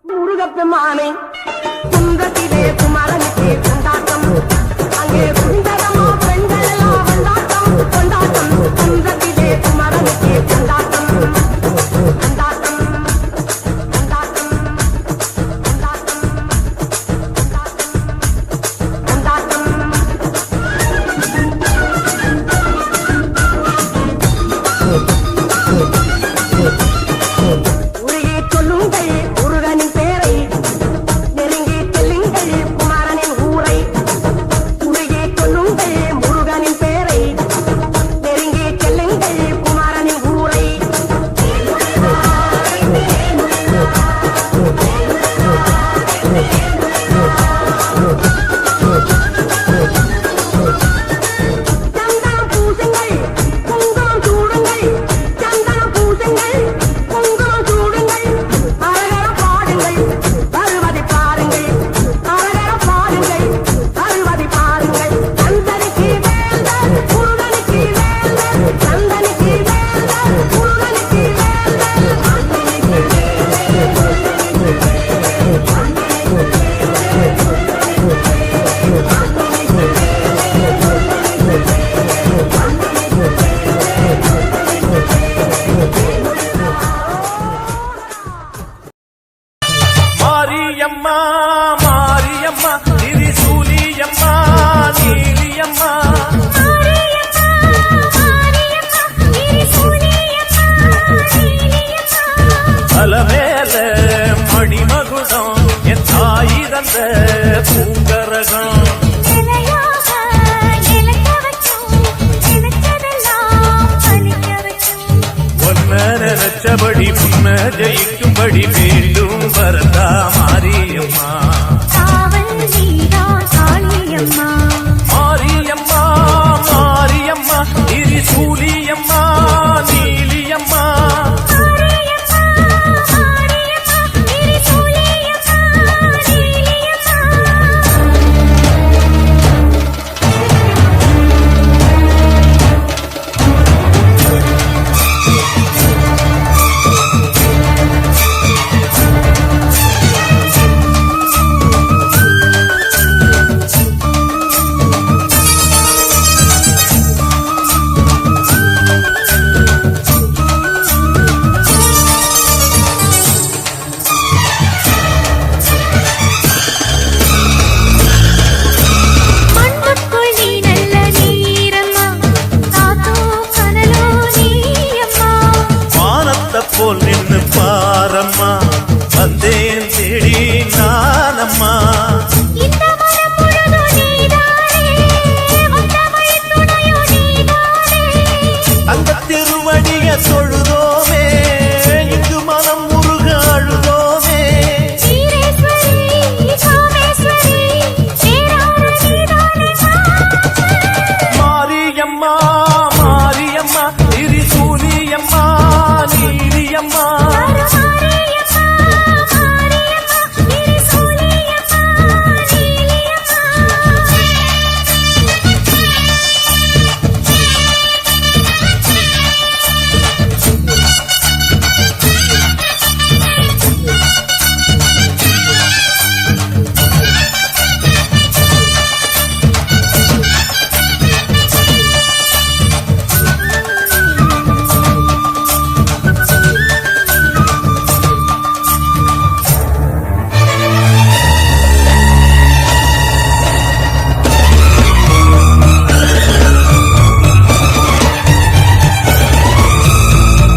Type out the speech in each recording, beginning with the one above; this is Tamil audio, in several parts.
முருகப்பெருமானே குன்றத்திலே குமரனுக்கே கொண்டாட்டம் அங்கே குந்தரமா பெண்கள் எல்லாம் கொண்டாட்டம் கொண்டாட்டம் குன்றத்திலே குமரனுக்கே கொண்டாட்டம் கொண்டாட்டம் கொண்டாட்டம் கொண்டாட்டம் உரையே சொல்லுங்கள் முருகனின் பேரை நெருங்கி செல்லுங்கள் குமரனின் ஊரை உரையே சொல்லுங்கள் முருகனின் பேரை நெருங்கி செல்லுங்கள் குமரனின் ஊரை சந்தனம் பூசுங்கள் குங்குமம் சூடுங்கள் சந்தனம் பூசுங்கள் குங்குமம் சூடுங்கள் அரகர பாடுங்கள் வருவதை பாருங்கள் அரகர பாடுங்கள் வருவதை பாருங்கள் சந்தனுக்கு வேந்தர் முருகனுக்கு வேந்தர் சந்தனுக்கு வேந்தர் முருகனுக்கு மாரியம்மா மாரியம்மா திரிசூலியம்மா நீலியம்மா அலமேல மணிமகுடம் என் தாய் தந்த பூங்கரகம் ஒன்ன நினைச்சபடி முன்ன ஜெயிக்கும்படி மீண்டும் வரதா மாரியம்மா மாரியம்மா மாரியம்மா திரிசூலியம்மா நீலியம்மா போல் நின்று பாரம்மா வந்தேன் தேடி நானம்மா அந்த திருவடிய தொழுதோமே இங்கு மனம் முருக அழுதோமே மாரியம்மா மாரியம்மா திரிசூலியம்மா நீலியம்மா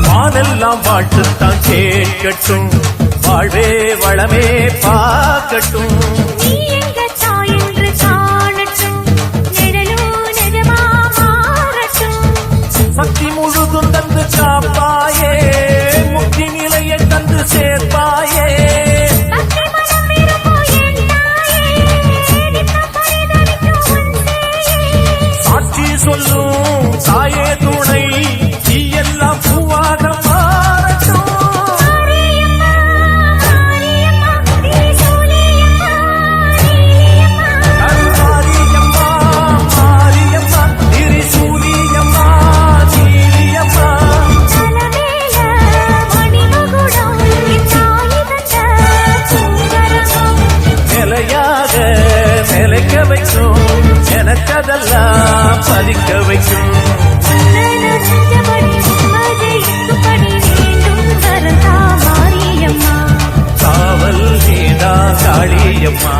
வானெல்லாம் வாழ்த்துத்தான் கேட்கட்டும் வாழ்வே வளமே பார்க்கட்டும் சாதிக்க வைக்கும். காவல் நீதா காளியம்மா.